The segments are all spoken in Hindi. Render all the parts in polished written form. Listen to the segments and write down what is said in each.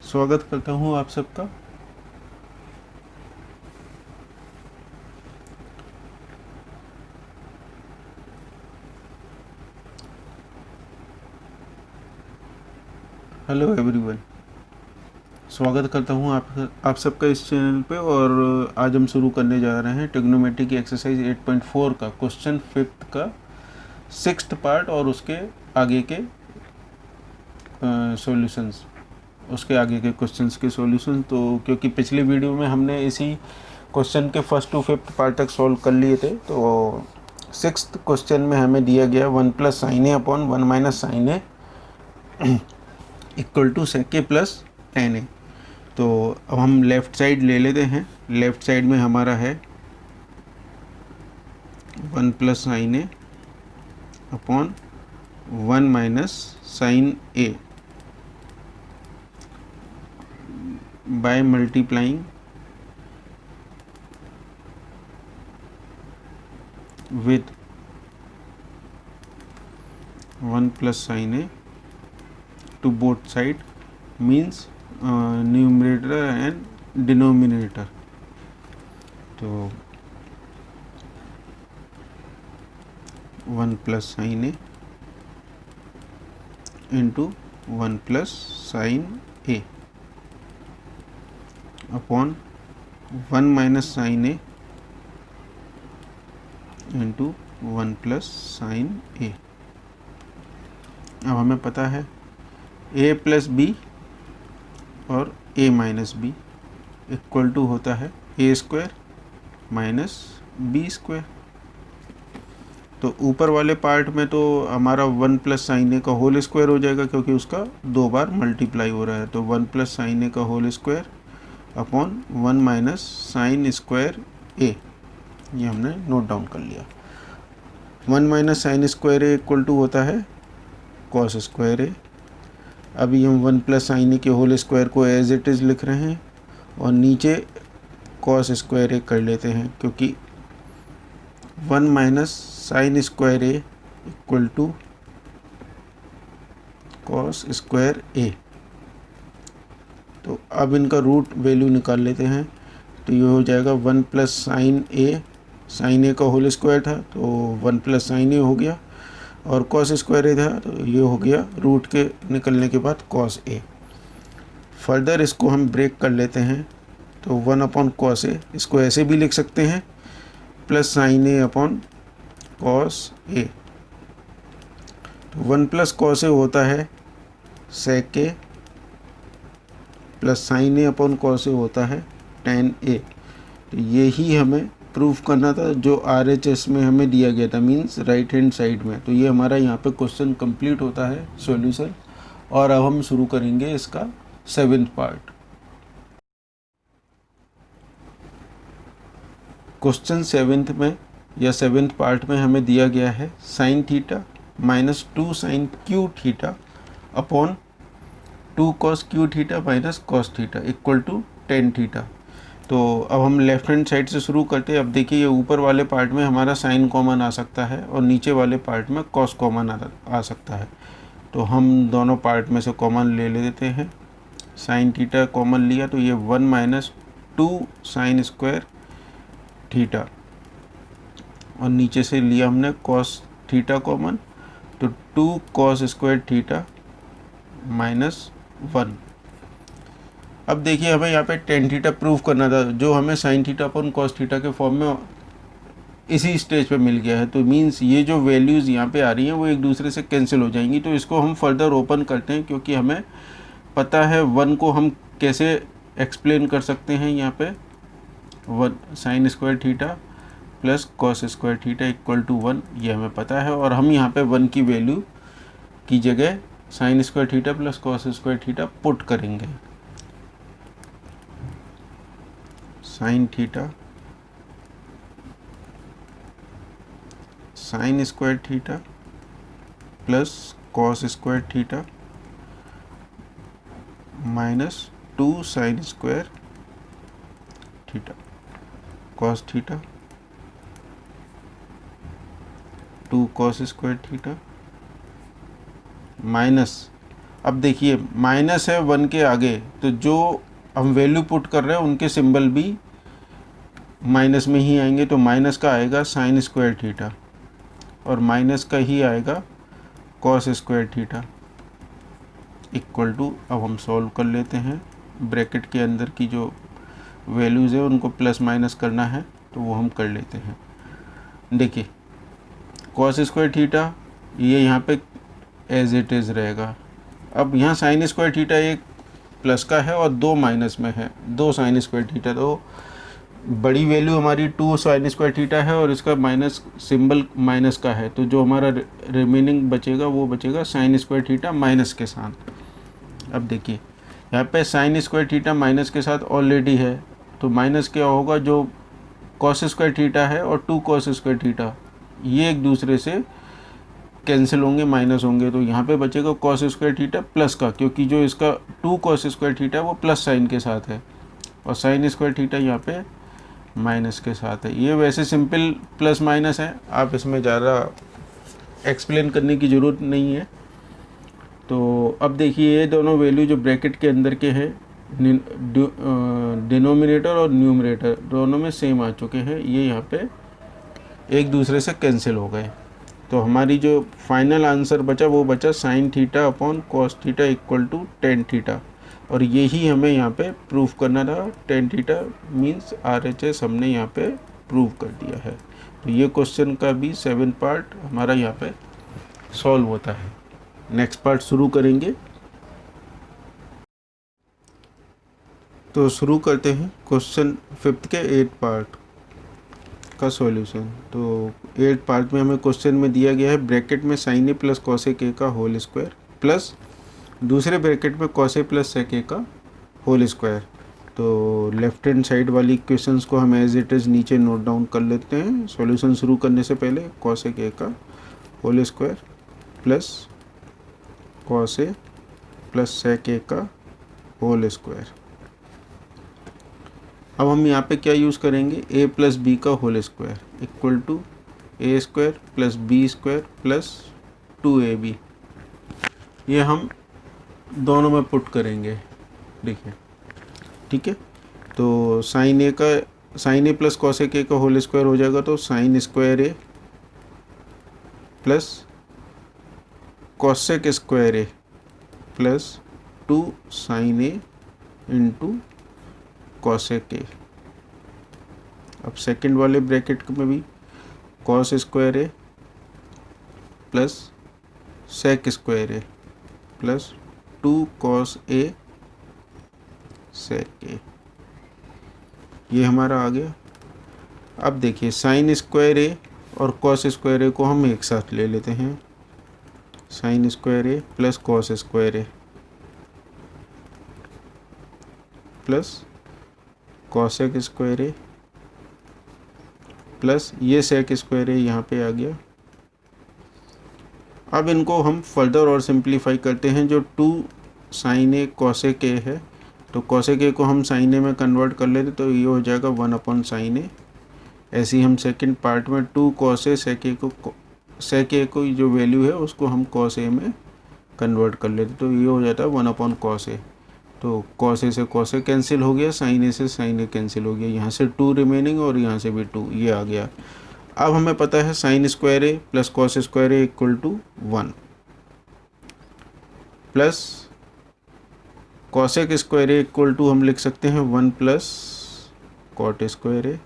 स्वागत करता हूँ आप सबका। हेलो एवरीवन, स्वागत करता हूँ आप सबका इस चैनल पे। और आज हम शुरू करने जा रहे हैं ट्रिग्नोमेट्री की एक्सरसाइज 8.4 का क्वेश्चन 5th का 6th पार्ट और उसके आगे के सॉल्यूशंस, उसके आगे के क्वेश्चंस के सॉल्यूशन। तो क्योंकि पिछली वीडियो में हमने इसी क्वेश्चन के 1st to 5th पार्ट तक सॉल्व कर लिए थे, तो 6th क्वेश्चन में हमें दिया गया 1 + sin a upon 1 - sin a equal to sec a plus tan a। तो अब हम लेफ़्ट साइड ले लेते हैं। लेफ़्ट साइड में हमारा है 1 + sin a upon 1 - sin a by multiplying with 1 + sin a to both side means numerator and denominator। तो 1 + sin a into 1 + sin a upon 1 - sin a into 1 + sin a। अब हमें पता है a + b और a - b इक्वल टू होता है a² - b²। तो ऊपर वाले पार्ट में तो हमारा 1 + sin a का होल स्क्वायर हो जाएगा, क्योंकि उसका 2 बार मल्टीप्लाई हो रहा है। तो 1 + sin a का whole square upon 1 - sin² a, ये हमने नोट डाउन कर लिया। 1 - sin² a इक्वल टू होता है cos² a। अभी हम 1 + sin a के होल स्क्वायर को एज इट इज़ लिख रहे हैं और नीचे cos² a कर लेते हैं, क्योंकि 1 - sin² a equal to cos² a। तो अब इनका रूट वैल्यू निकाल लेते हैं। तो ये हो जाएगा 1 + sin a का होल स्क्वायर था तो 1 + sin a हो गया, और cos² a था तो ये हो गया रूट के निकलने के बाद cos a। फर्दर इसको हम ब्रेक कर लेते हैं, तो 1/cos a, इसको ऐसे भी लिख सकते हैं प्लस sin a/cos a। तो 1 + cos a होता है sec a plus sin a/cos a होता है tan a। तो यही हमें प्रूफ करना था जो RHS में हमें दिया गया था, मींस राइट हैंड साइड में। तो ये हमारा यहाँ पे क्वेश्चन कंप्लीट होता है सॉल्यूशन। और अब हम शुरू करेंगे इसका 7th पार्ट। क्वेश्चन 7th में या 7th पार्ट में हमें दिया गया है sin theta minus 2 sin cube theta upon 2 cos cube theta minus cos theta equal to tan theta. तो अब हम लेफ्ट हैंड साइड से शुरू करते हैं। अब देखिए, ये ऊपर वाले पार्ट में हमारा साइन कॉमन आ सकता है और नीचे वाले पार्ट में कॉस कॉमन आ सकता है। तो हम दोनों पार्ट में से कॉमन ले लेते हैं। साइन थीटा कॉमन लिया तो ये 1 - 2 sin² थीटा, और नीचे से लिया हमने कॉस थीटा कॉमन, तो 2 cos² थीटा माइनस 1। अब देखिए, हमें यहाँ पे tan थीटा प्रूव करना था, जो हमें sin theta upon cos theta के फॉर्म में इसी स्टेज पे मिल गया है। तो मींस ये जो वैल्यूज़ यहाँ पे आ रही हैं वो एक दूसरे से कैंसिल हो जाएंगी। तो इसको हम फर्दर ओपन करते हैं, क्योंकि हमें पता है 1 को हम कैसे एक्सप्लेन कर सकते हैं। यहाँ पे 1 sin² theta plus cos² theta equal to 1, ये हमें पता है। और हम यहाँ पे 1 की वैल्यू की जगह sin² theta plus cos² theta put करेंगे। Sine theta sin² theta plus cos² theta minus 2 sin² theta cos theta 2 cos² theta minus, अब देखिए माइनस है 1 के आगे, तो जो हम वैल्यू पुट कर रहे हैं उनके सिंबल भी माइनस में ही आएंगे, तो माइनस का आएगा साइन स्क्वायर थीटा और माइनस का ही आएगा cos square theta equal to, अब हम सॉल्व कर लेते हैं। ब्रैकेट के अंदर की जो वैल्यूज़ है उनको प्लस माइनस करना है तो वो हम कर लेते हैं। देखिए कॉस स्क्वायर थीटा ये यहाँ पे एज इट इज़ रहेगा। अब यहाँ साइन स्क्वायर थीटा एक प्लस का है और 2 माइनस में है, 2 साइन स्क्वायर थीटा, तो बड़ी वैल्यू हमारी 2 साइन स्क्वायर थीटा है और इसका माइनस सिंबल माइनस का है, तो जो हमारा रिमेनिंग बचेगा वो बचेगा साइन स्क्वायर थीटा माइनस के साथ। अब देखिए यहाँ पे साइन स्क्वायर थीटा माइनस के साथ ऑलरेडी है, तो माइनस क्या होगा, जो कॉस स्क्वायर थीटा है और 2 कॉस स्क्वायर थीटा ये एक दूसरे से कैंसिल होंगे, माइनस होंगे, तो यहाँ पे बचेगा कॉस स्क्वायर थीटा प्लस का, क्योंकि जो इसका 2 कॉस स्क्वायर थीटा है वो प्लस साइन के साथ है और साइन स्क्वायर थीटा यहाँ पे माइनस के साथ है। ये वैसे सिंपल प्लस माइनस है, आप इसमें ज़्यादा एक्सप्लेन करने की ज़रूरत नहीं है। तो अब देखिए ये दोनों वैल्यू जो ब्रैकेट के अंदर के हैं, डिनोमिनेटर और न्यूमरेटर दोनों में सेम आ चुके हैं, ये यहाँ पे एक दूसरे से कैंसिल हो गए। तो हमारी जो फाइनल आंसर बचा वो बचा sine theta upon cos theta equal to tan theta, और यही हमें यहाँ पे प्रूफ करना था। टेन थीटा मीन्स RHS हमने यहाँ पे प्रूव कर दिया है। तो ये क्वेश्चन का भी 7 पार्ट हमारा यहाँ पे सॉल्व होता है। नेक्स्ट पार्ट शुरू करेंगे। तो शुरू करते हैं क्वेश्चन 5 के 8 पार्ट का सॉल्यूशन। तो 8 पार्ट में हमें क्वेश्चन में दिया गया है ब्रैकेट में sign A plus cos A के का होल स्क्वायर प्लस दूसरे ब्रैकेट में कॉस ए प्लस सेक ए का होल स्क्वायर। तो लेफ्ट हैंड साइड वाली इक्वेशंस को हम एज इट इज़ नीचे नोट डाउन कर लेते हैं। सॉल्यूशन शुरू करने से पहले कॉस ए के का whole square plus cos A plus सेक ए का होल स्क्वायर। अब हम यहाँ पे क्या यूज़ करेंगे, a प्लस बी का whole square equal to A square plus B square plus 2ab। ये हम दोनों में पुट करेंगे, देखिए ठीक है। तो sine A plus cos A के का होल स्क्वायर हो जाएगा, तो sine square A plus cosec square A plus 2 sine A into cosec A. अब सेकंड वाले ब्रैकेट में भी cos square A plus sec square A plus 2 cos A sec A, ये हमारा आ गया। अब देखिए साइन स्क्वायर ए और कॉस स्क्वायर ए को हम एक साथ ले लेते हैं। Sign square A plus cos square A plus cosec square A plus ये सेक स्क्वायर ए यहाँ पे आ गया। अब इनको हम फर्दर और सिंप्लीफाई करते हैं। जो 2 साइन ए कॉसेक ए है, तो कॉसेक ए को हम साइन ए में कन्वर्ट कर लेते तो ये हो जाएगा 1 अपॉन साइन ए। ऐसे ही हम सेकंड पार्ट में 2 कॉस ए सेक ए को जो वैल्यू है उसको हम कॉस ए में कन्वर्ट कर लेते तो ये हो जाता है 1 अपॉन कॉस ए। तो कॉस ए से कॉस ए कैंसिल हो गया, साइन ए से साइन ए कैंसिल हो गया, यहाँ से 2 रिमेनिंग और यहाँ से भी 2, ये आ गया। अब हमें पता है sine square A plus cos square A equal to 1 plus cosec square A equal to हम लिख सकते हैं 1 plus cot square A.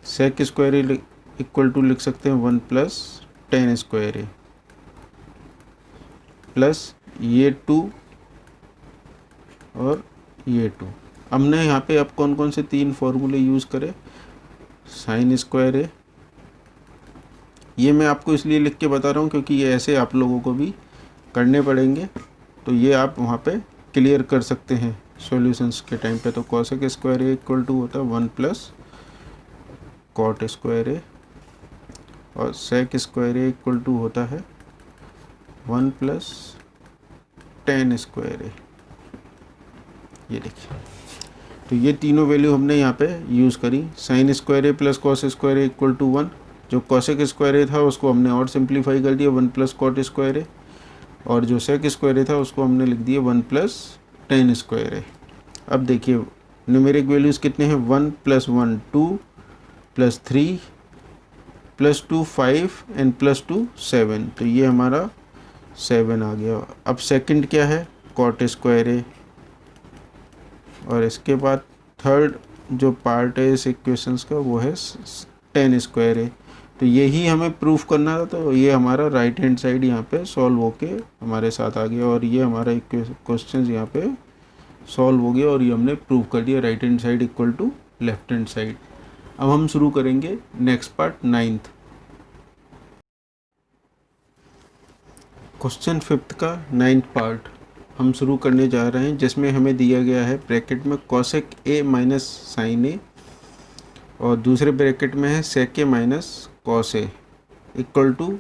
Sec square A equal to लिख सकते हैं 1 plus tan square A plus ये 2 और ये 2। हमने यहाँ पे अब कौन कौन से 3 फॉर्मूले यूज़ करें। साइन स्क्वायर ए, ये मैं आपको इसलिए लिख के बता रहा हूँ क्योंकि ये ऐसे आप लोगों को भी करने पड़ेंगे, तो ये आप वहाँ पे क्लियर कर सकते हैं सॉल्यूशंस के टाइम पे। तो cosec square A equal to होता है 1 प्लस कॉट स्क्वायर ए और sec square A equal to होता है 1 प्लस टेन स्क्वायर ए। ये देखिए, तो ये तीनों वैल्यू हमने यहाँ पे यूज़ करी। Sine square A plus cos square A equal to 1, जो कोसेक स्क्वायर ए था उसको हमने और सिंप्लीफाई कर दिया 1 प्लस कॉट स्क्वायर ए, और जो सेक स्क्वायर ए था उसको हमने लिख दिया 1 प्लस टेन स्क्वायर ए। अब देखिए न्यूमेरिक वैल्यूज़ कितने हैं, 1 plus 1 2 plus 3 plus 2 5 and plus 2 7, तो ये हमारा 7 आ गया। अब सेकंड क्या है, कॉट स्क्वायर ए, और इसके बाद थर्ड जो पार्ट है इस इक्वेशंस का वो है टेन स्क्वायर ए। तो यही हमें प्रूफ करना था, तो ये हमारा राइट हैंड साइड यहाँ पे सॉल्व होके हमारे साथ आ गया, और ये हमारा क्वेश्चन यहाँ पे सॉल्व हो गया, और ये हमने प्रूव कर दिया right hand side equal to left hand side. अब हम शुरू करेंगे next part 9th। Question 5th का 9th पार्ट हम शुरू करने जा रहे हैं, जिसमें हमें दिया गया है ब्रैकेट में cosec A minus sine A, और दूसरे ब्रैकेट में है sec A minus cos A equal to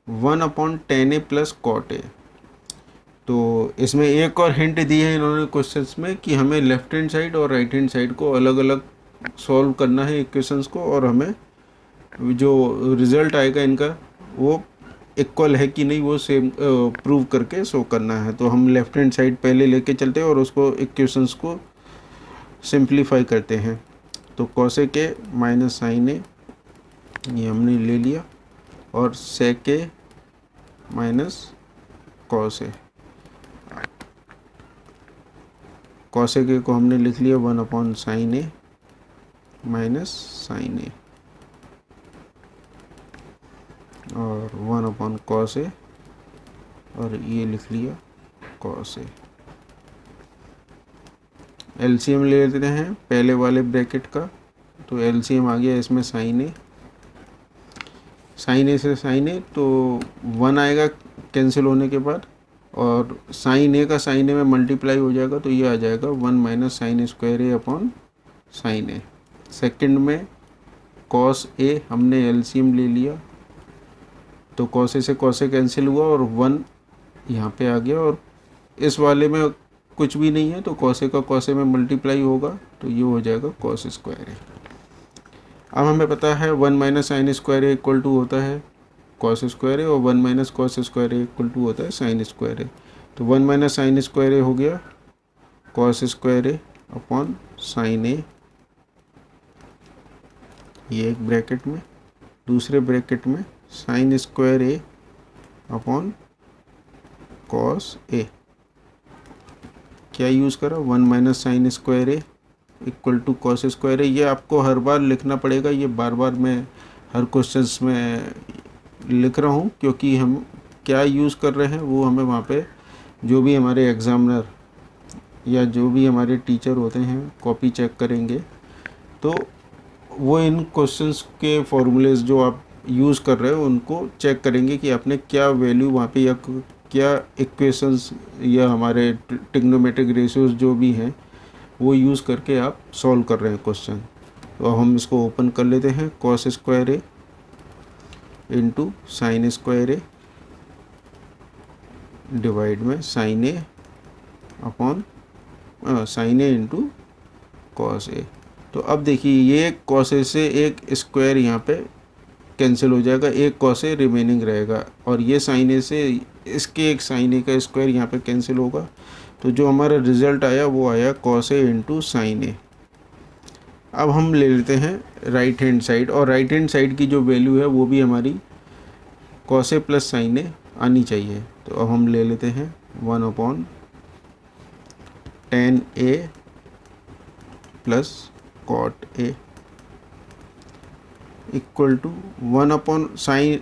1/10 A plus cot A. तो इसमें एक और हिंट दी है इन्होंने क्वेश्चंस में कि हमें लेफ्ट हैंड साइड और राइट हैंड साइड को अलग अलग सॉल्व करना है इक्वेशंस को, और हमें जो रिज़ल्ट आएगा इनका वो इक्वल है कि नहीं वो सेम प्रूव करके शो करना है। तो हम लेफ्ट हैंड साइड पहले लेके चलते हैं और उसको इक्वेशंस को सिंप्लीफाई करते हैं। तो cosec A minus sine A ये हमने ले लिया, और sec A minus cos A, cosec A को हमने लिख लिया 1/sin A minus sine A, और 1/cos ए, और ये लिख लिया cos ए। एलसीएम ले लेते हैं पहले वाले ब्रैकेट का, तो एलसीएम आ गया इसमें साइन ए, साइन ए से साइन ए तो 1 आएगा कैंसिल होने के बाद, और साइन ए का साइन ए में मल्टीप्लाई हो जाएगा, तो ये आ जाएगा 1 minus sine square A upon sine A. Second में कॉस ए हमने एलसीएम ले लिया, तो कॉस ए से कॉस ए कैंसिल हुआ और 1 यहाँ पे आ गया, और इस वाले में कुछ भी नहीं है तो कॉस ए का कॉस ए में मल्टीप्लाई होगा, तो ये हो जाएगा कॉस स्क्वायर ए। अब हमें पता है 1 minus sine square A equal to होता है कॉस स्क्वायर ए, और 1 minus cos square A equal to होता है साइन स्क्वायर ए। तो 1 माइनस साइन स्क्वायर ए हो गया cos square A upon sine A, ये एक ब्रैकेट में, दूसरे ब्रैकेट में sine square A upon cos A, क्या यूज़ करा 1 minus sine square A equal to cos square A. ये आपको हर बार लिखना पड़ेगा, ये बार बार मैं हर क्वेश्चंस में लिख रहा हूँ, क्योंकि हम क्या यूज़ कर रहे हैं वो हमें वहाँ पे जो भी हमारे एग्ज़ामिनर या जो भी हमारे टीचर होते हैं कॉपी चेक करेंगे, तो वो इन क्वेश्चंस के फॉर्मूलेज जो आप यूज़ कर रहे हो उनको चेक करेंगे कि आपने क्या वैल्यू वहाँ पे या क्या इक्वेशंस या हमारे ट्रिग्नोमेट्रिक रेशियोज जो भी हैं वो यूज़ करके आप सॉल्व कर रहे हैं क्वेश्चन। तो हम इसको ओपन कर लेते हैं, कॉस स्क्वायर ए इंटू साइन स्क्वायर ए डिवाइड में sign A upon sine A into cos A. तो अब देखिए ये कॉस ए से एक स्क्वायर यहाँ पे कैंसिल हो जाएगा, एक कॉस ए रिमेनिंग रहेगा, और ये साइन ए से इसके एक साइन ए का स्क्वायर यहाँ पे कैंसिल होगा, तो जो हमारा रिज़ल्ट आया वो आया cos A into sine A. अब हम ले लेते हैं राइट हैंड साइड, और राइट हैंड साइड की जो वैल्यू है वो भी हमारी cos A plus sine A आनी चाहिए। तो अब हम ले लेते हैं 1/10 A plus cot A equal to 1/sin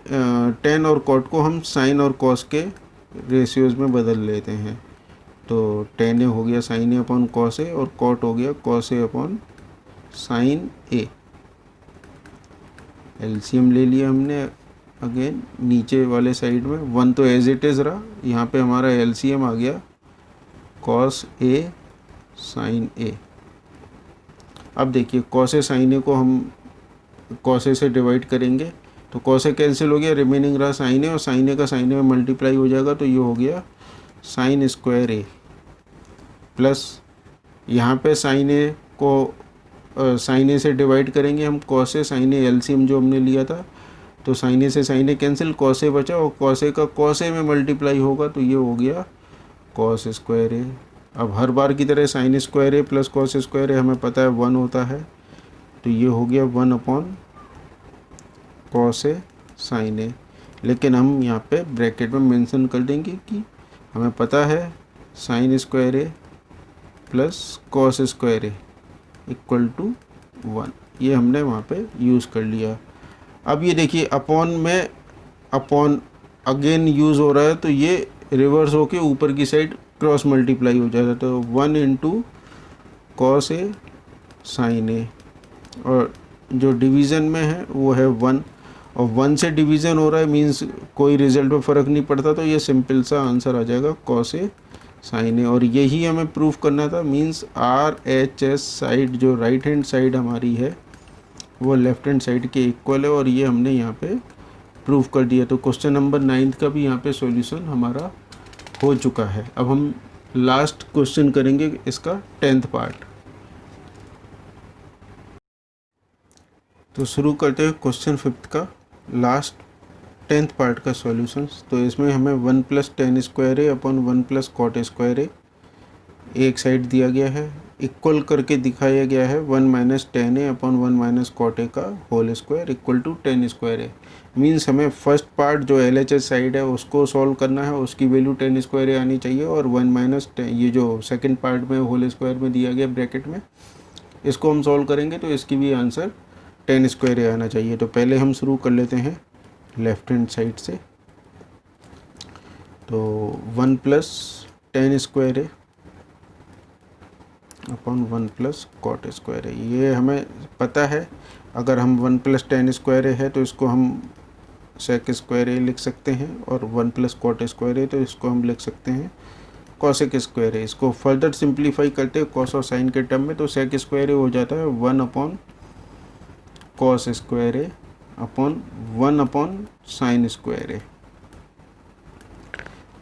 10 और कॉट को हम साइन और कॉस के रेशियोज में बदल लेते हैं। तो 10 ए हो गया साइन ए अपॉन कॉस ए, और कॉट हो गया cos A upon sine A. LCM ले लिया हमने अगेन नीचे वाले साइड में, 1 तो एज इट इज़ रहा, यहाँ पे हमारा एलसीएम आ गया कॉस ए साइन ए। अब देखिए कॉस ए साइन ए को हम कॉस ए से डिवाइड करेंगे, तो कॉस ए कैंसिल हो गया, रिमेनिंग रहा साइन ए, और साइन ए का साइन ए में मल्टीप्लाई हो जाएगा, तो ये हो गया साइन स्क्वायर ए प्लस यहाँ पे साइन ए को साइन ए से डिवाइड करेंगे हम cos A sign A, LCM जो हमने लिया था तो साइन ए से sign A cancel, cos A बचा और कॉस ए का कॉस ए में मल्टीप्लाई होगा तो ये हो गया कॉस स्क्वायर ए। अब हर बार की तरह sign square A plus cos square ए हमें पता है 1 होता है, तो ये हो गया 1 अपॉन कॉस ए साइन ए। लेकिन हम यहाँ पे ब्रैकेट में मेंशन कर देंगे कि हमें पता है sine square A plus cos square A equal to 1, ये हमने वहाँ पे यूज़ कर लिया। अब ये देखिए अपॉन में अपॉन अगेन यूज़ हो रहा है, तो ये रिवर्स होके ऊपर की साइड क्रॉस मल्टीप्लाई हो जाता है, तो 1 into cos A sign A, और जो डिवीज़न में है वो है 1, और 1 से डिवीज़न हो रहा है मींस कोई रिजल्ट में फ़र्क नहीं पड़ता, तो ये सिंपल सा आंसर आ जाएगा कॉस ए साइन ए। और यही हमें प्रूफ करना था, मींस RHS साइड जो राइट हैंड साइड हमारी है वो लेफ्ट हैंड साइड के इक्वल है, और ये हमने यहाँ पे प्रूफ कर दिया। तो क्वेश्चन नंबर 9 का भी यहाँ पे सॉल्यूशन हमारा हो चुका है। अब हम लास्ट क्वेश्चन करेंगे इसका 10th पार्ट। तो शुरू करते हैं क्वेश्चन 5th का लास्ट 10th पार्ट का सॉल्यूशंस। तो इसमें हमें 1 plus tan square A upon 1 plus cot square ए एक साइड दिया गया है, इक्वल करके दिखाया गया है 1 minus ten A upon 1 minus cot A का whole square equal to 10 square A. Means हमें फर्स्ट पार्ट जो LHS साइड है उसको सॉल्व करना है, उसकी वैल्यू 10 स्क्वायर ए आनी चाहिए, और 1 माइनस ये जो सेकंड पार्ट में होल स्क्वायर में दिया गया ब्रैकेट में, इसको हम सॉल्व करेंगे तो इसकी भी आंसर 10 स्क्वायर ए आना चाहिए। तो पहले हम शुरू कर लेते हैं लेफ्ट हैंड साइड से। तो 1 plus tan square A upon 1 plus cot square A, ये हमें पता है। अगर हम 1 प्लस टेन स्क्वायर ए है तो इसको हम सेक स्क्वायर ए लिख सकते हैं, और 1 प्लस कॉट स्क्वायर ए तो इसको हम लिख सकते हैं कॉसेक स्क्वायर ए। इसको फर्दर सिंप्लीफाई करते हैं कॉस और साइन के टर्म में, तो सेक स्क्वायर ए हो जाता है 1 upon cos square A upon 1 upon sine square A.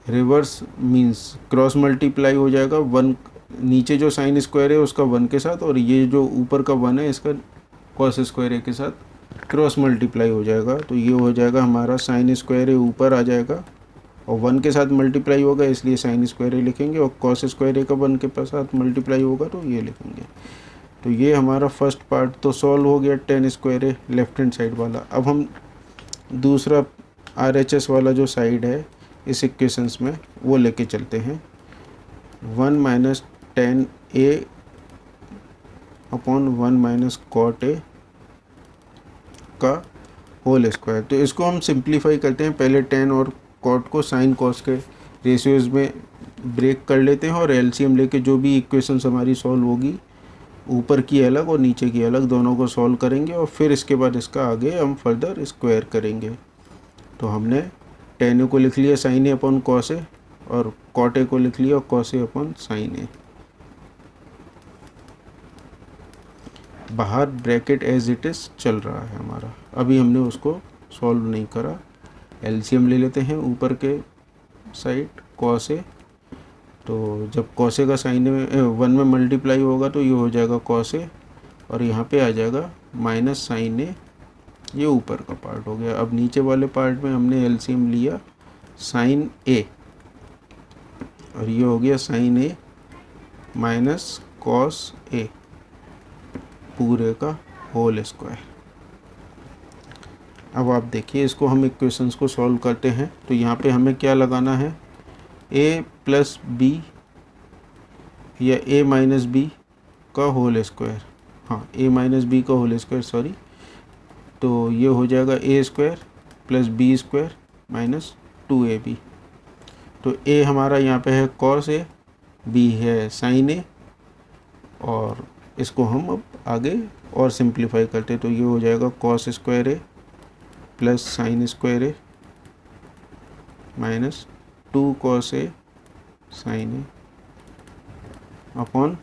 Reverse means cross multiply हो जाएगा 1, नीचे जो साइन स्क्वायर है उसका 1 के साथ, और ये जो ऊपर का 1 है इसका कॉस स्क्वायर ए के साथ क्रॉस मल्टीप्लाई हो जाएगा। तो ये हो जाएगा हमारा साइन स्क्वायर ए ऊपर आ जाएगा और 1 के साथ मल्टीप्लाई होगा इसलिए साइन स्क्वायर ए लिखेंगे, और कॉस स्क्वायर ए का 1 के साथ मल्टीप्लाई होगा तो ये लिखेंगे। तो ये हमारा फर्स्ट पार्ट तो सॉल्व हो गया 10 स्क्वायर ए लेफ्ट हैंड साइड वाला। अब हम दूसरा RHS वाला जो साइड है इस इक्वेशंस में वो लेके चलते हैं। 1 minus ten A upon 1 minus cot A का होल स्क्वायर। तो इसको हम सिंप्लीफाई करते हैं, पहले टेन और कॉट को साइन कॉस के रेशियोज़ में ब्रेक कर लेते हैं, और LCM लेके जो भी इक्वेशंस हमारी सॉल्व होगी ऊपर की अलग और नीचे की अलग दोनों को सॉल्व करेंगे, और फिर इसके बाद इसका आगे हम फर्दर स्क्वायर करेंगे। तो हमने टेन ए को लिख लिया साइन ए अपॉन कॉस ए, और कॉट ए को लिख लिया कॉस ए अपॉन साइन ए। बाहर ब्रैकेट एज इट इज़ चल रहा है हमारा, अभी हमने उसको सॉल्व नहीं करा। LCM ले लेते हैं ऊपर के साइड कॉस ए, तो जब कॉस ए का साइन में 1 में मल्टीप्लाई होगा तो ये हो जाएगा कॉस ए, और यहाँ पे आ जाएगा माइनस साइन ए, ये ऊपर का पार्ट हो गया। अब नीचे वाले पार्ट में हमने LCM लिया साइन ए, और ये हो गया साइन ए माइनस कॉस ए पूरे का होल स्क्वायर। अब आप देखिए इसको हम इक्वेशंस को सॉल्व करते हैं, तो यहाँ पे हमें क्या लगाना है, a प्लस बी या a माइनस बी का होल स्क्वायर, हाँ a माइनस बी का होल स्क्वायर सॉरी। तो ये हो जाएगा a square plus B square minus 2ab। तो a हमारा यहाँ पे है कॉस ए, b है साइन ए, और इसको हम अब आगे और सिंप्लीफाई करते हैं, तो ये हो जाएगा cos square A plus sign square A minus 2 cos A sign A upon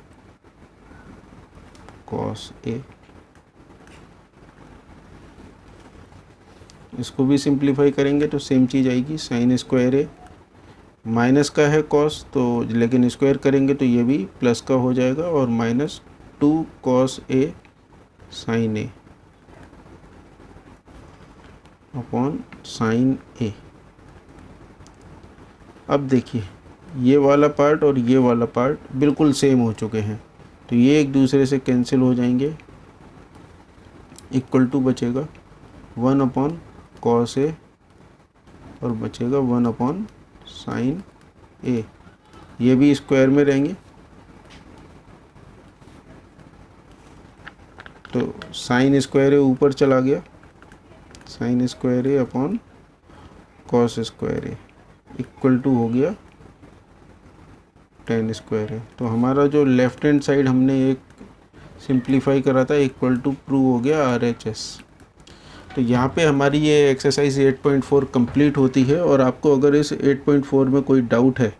cos ए। इसको भी सिंप्लीफाई करेंगे तो सेम चीज़ आएगी, साइन स्क्वायर ए माइनस का है कॉस, तो लेकिन स्क्वायर करेंगे तो ये भी प्लस का हो जाएगा, और minus 2 cos A sign A upon sine A. अब देखिए ये वाला पार्ट और ये वाला पार्ट बिल्कुल सेम हो चुके हैं, तो ये एक दूसरे से कैंसिल हो जाएंगे, इक्वल टू बचेगा 1 अपॉन कॉस ए और बचेगा 1 अपॉन साइन ए। ये भी स्क्वायर में रहेंगे, तो साइन स्क्वायर ए ऊपर चला गया, sine square A upon cos square A equal to हो गया टेन स्क्वायर ए। तो हमारा जो लेफ्ट हैंड साइड हमने एक सिंप्लीफाई करा था इक्वल टू प्रूव हो गया RHS। तो यहाँ पे हमारी ये एक्सरसाइज 8.4 कंप्लीट होती है। और आपको अगर इस 8.4 में कोई डाउट है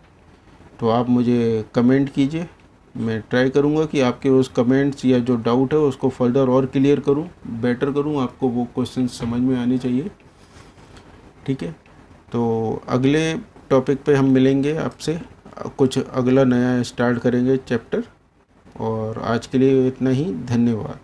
तो आप मुझे कमेंट कीजिए, मैं ट्राई करूँगा कि आपके उस कमेंट्स या जो डाउट है उसको फर्दर और क्लियर करूँ, बेटर करूँ, आपको वो क्वेश्चन समझ में आने चाहिए। ठीक है, तो अगले टॉपिक पे हम मिलेंगे आपसे, कुछ अगला नया स्टार्ट करेंगे चैप्टर। और आज के लिए इतना ही, धन्यवाद।